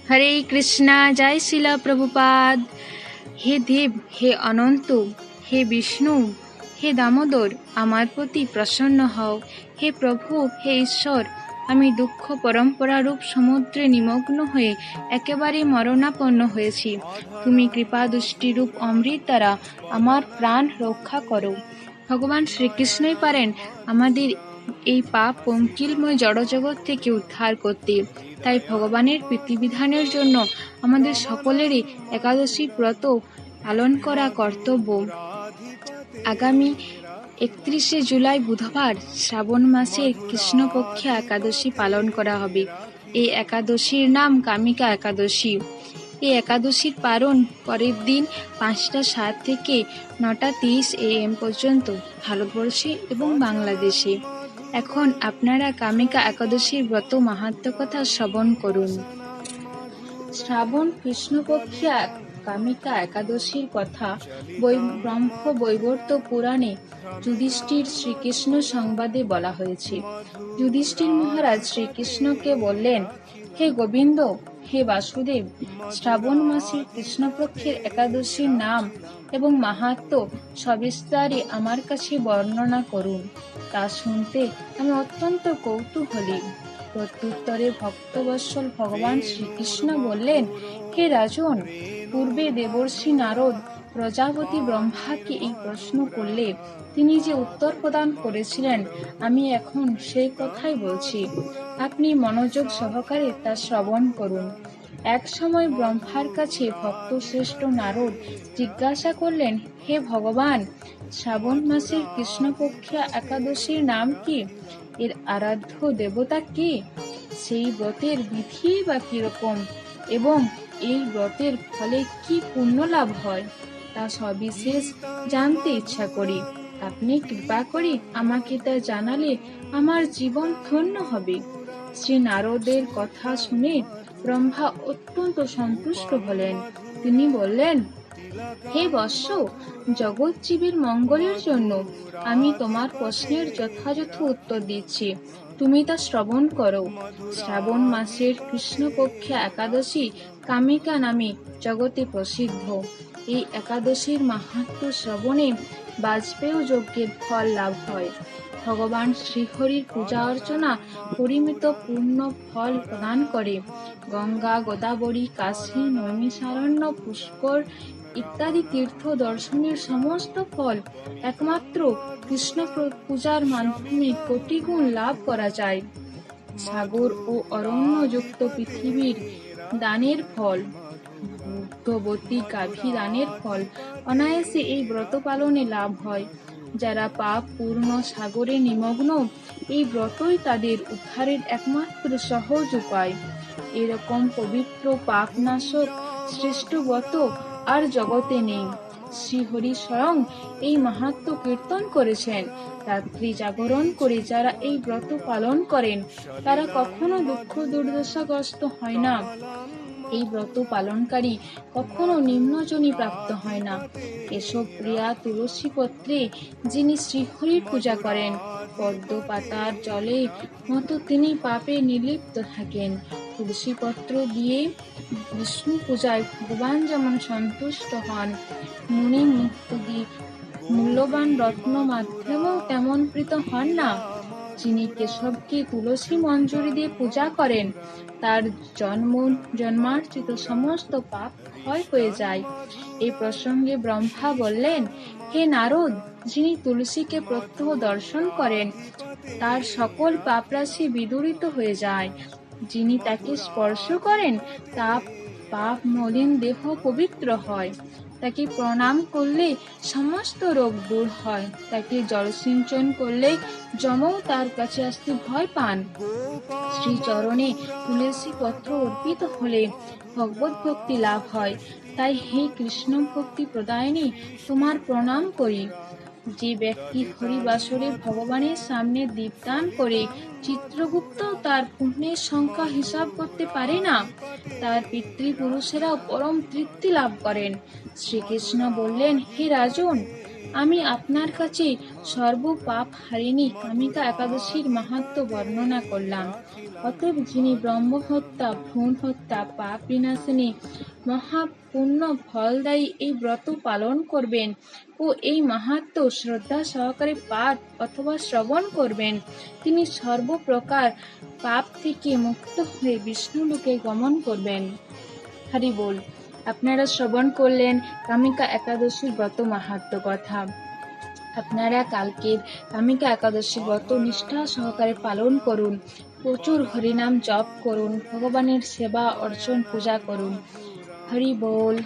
হরে কৃষ্ণা, জয় শিলা প্রভুপাদ। হে দেব, হে অনন্ত, হে বিষ্ণু, হে দামোদর, আমার প্রতি প্রসন্ন হও। হে প্রভু, হে ঈশ্বর, আমি দুঃখ পরম্পরা রূপ সমুদ্রে নিমগ্ন হয়ে একেবারে মরণাপন্ন হয়েছি। তুমি কৃপা দৃষ্টি রূপ অমৃত দ্বারা আমার প্রাণ রক্ষা করো। ভগবান শ্রীকৃষ্ণই পারেন আমাদের এই পাপ পঙ্কিলময় জড়জগৎ থেকে উদ্ধার করতে। তাই ভগবানের প্রীতিবিধানের জন্য আমাদের সকলেরই একাদশী ব্রত পালন করা কর্তব্য। আগামী 31শে জুলাই বুধবার শ্রাবণ মাসের কৃষ্ণপক্ষে একাদশী পালন করা হবে। এই একাদশীর নাম কামিকা একাদশী। এই একাদশীর পালন পরের দিন 5টা 7 থেকে 9টা 30 AM পর্যন্ত ভারতবর্ষে এবং বাংলাদেশে। এখন আপনারা কামিকা একাদশীর ব্রত মাহাত্ম্য কথা শ্রবণ করুন। শ্রাবণ কৃষ্ণপক্ষে কামিকা একাদশীর কথা ব্রহ্ম বৈবর্ত পুরাণে যুধিষ্ঠির শ্রীকৃষ্ণ সংবাদে বলা হয়েছে। যুধিষ্ঠির মহারাজ শ্রীকৃষ্ণকে বললেন, হে গোবিন্দ, হে বাসুদেব, শ্রাবণ মাসের কৃষ্ণপক্ষের একাদশীর নাম এবং মাহাত্ম্য সবিস্তারে আমার কাছে বর্ণনা করুন। তা শুনতে আমি অত্যন্ত কৌতূহলী। প্রত্যুত্তরে ভক্তবৎসল ভগবান শ্রীকৃষ্ণ বললেন, হে রাজন, পূর্বে দেবর্ষি নারদ প্রজাপতি ব্রহ্মাকে এই প্রশ্ন করলে তিনি যে উত্তর প্রদান করেছিলেন, আমি এখন সেই কথাই বলছি। আপনি মনোযোগ সহকারে তা শ্রবণ করুন। এক সময় ব্রহ্মার কাছে ভক্ত শ্রেষ্ঠ নারদ জিজ্ঞাসা করলেন, হে ভগবান, শ্রাবণ মাসের কৃষ্ণপক্ষিয়া একাদশীর নাম কি? এর আরাধ্য দেবতা কে? সেই ব্রতের বিধি বা কিরকম এবং এই ব্রতের ফলে কি পুণ্য লাভ হয় তা সবিশেষ জানতে ইচ্ছা করি। আপনি কৃপা করে আমাকে তা জানালে আমার জীবন ধন্য হবে। শ্রী নারদের কথা শুনে ব্রহ্মা অত্যন্ত সন্তুষ্ট হলেন। তিনি বললেন, হে বৎস, জগৎ জীবের মঙ্গলের জন্য আমি তোমার প্রশ্নের যথাযথ উত্তর দিচ্ছি, তুমি তা শ্রবণ করো। শ্রাবণ মাসের কৃষ্ণপক্ষে একাদশী কামিকা নামে জগতে প্রসিদ্ধ। এই একাদশীর মাহাত্ম্য শ্রবণে বাজপেয় যজ্ঞের ফল লাভ হয়। ভগবান শ্রীহরির পূজা অর্চনা পরিমিত পূর্ণ ফল প্রদান করে। গঙ্গা, গোদাবরী, কাশী, নৈমিষারণ্য, পুষ্কর ইত্যাদি তীর্থ দর্শনের সমস্ত ফল একমাত্র কৃষ্ণ পূজার মাধ্যমে কোটি গুণ লাভ করা যায়। সাগর ও অরণ্যযুক্ত পৃথিবীর দানের ফল, দুগ্ধবতী গাভী দানের ফল অনায়াসে এই ব্রত পালনে লাভ হয়। যারা পাপ পূর্ণ সাগরে নিমগ্ন, এই ব্রতই তাদের উদ্ধারের একমাত্র সহজ উপায়। এরকম পবিত্র পাপনাশক শ্রেষ্ঠ ব্রত আর জগতে নেই। শ্রীহরি স্বয়ং এই মাহাত্ম্য কীর্তন করেছেন। রাত্রি জাগরণ করে যারা এই ব্রত পালন করেন তারা কখনো দুঃখ দুর্দশাগ্রস্ত হয় না। এই ব্রত পালনকারী কখনো নিম্নজনী প্রাপ্ত হয় না। কেশব প্রিয়া তুলসী পত্রে যিনি শ্রীহরির পূজা করেন, পদ্ম পাতার জলে মতো তিনি পাপে নির্লিপ্ত থাকেন। তুলসী পত্র দিয়ে বিষ্ণু পূজায় ভগবান যেমন সন্তুষ্ট হন, মুনি মুক্তি মূল্যবান রত্ন মাধ্যমেও তেমন প্রীত হন না। যিনি কেশবকে তুলসী মঞ্জুরি দিয়ে পূজা করেন তার জন্মার্জিত সমস্ত পাপ ক্ষয় হয়ে যায়। এই প্রসঙ্গে ব্রহ্মা বললেন, হে নারদ, যিনি তুলসীকে প্রত্যহ দর্শন করেন তার সকল পাপরাশি বিদূরিত হয়ে যায়। যিনি তাকে স্পর্শ করেন তার পাপ মলিন দেহ পবিত্র হয়। তাকে প্রণাম করলে সমস্ত রোগ দূর হয়। তাকে জলসিঞ্চন করলে যমও তার কাছে আসতে ভয় পান। শ্রীচরণে তুলসী পত্র অর্পিত হলে ভগবত ভক্তি লাভ হয়। তাই হে কৃষ্ণ ভক্তি প্রদায়িনী, তোমার প্রণাম করি। যে ব্যক্তি হরিবাসরে ভগবানের সামনে দীপদান করে চিত্রগুপ্ত তার পুণ্যের সংখ্যা হিসাব করতে পারে না, তার পিতৃপুরুষেরাও পরম তৃপ্তি লাভ করেন। শ্রীকৃষ্ণ বললেন, হে রাজন, আমি আপনার কাছে সর্বপাপ হারিণী কামিকা একাদশীর মাহাত্ম্য বর্ণনা করলাম। অতএব যিনি ব্রহ্মহত্যা, ভ্রূণ হত্যা, পাপ বিনাশিনী, মহাপুণ্য ফলদায়ী এই ব্রত পালন করবেন ও এই মাহাত্ম্য শ্রদ্ধা সহকারে পাঠ অথবা শ্রবণ করবেন, তিনি সর্বপ্রকার পাপ থেকে মুক্ত হয়ে বিষ্ণুলোকে গমন করবেন। হরি বল। আপনারা শ্রবণ করলেন কামিকা একাদশীর ব্রত মাহাত্ম্য কথা। আপনারা কালকের কামিকা একাদশী ব্রত নিষ্ঠা সহকারে পালন করুন, প্রচুর হরিনাম জপ করুন, ভগবানের সেবা অর্চন পূজা করুন। হরি বল।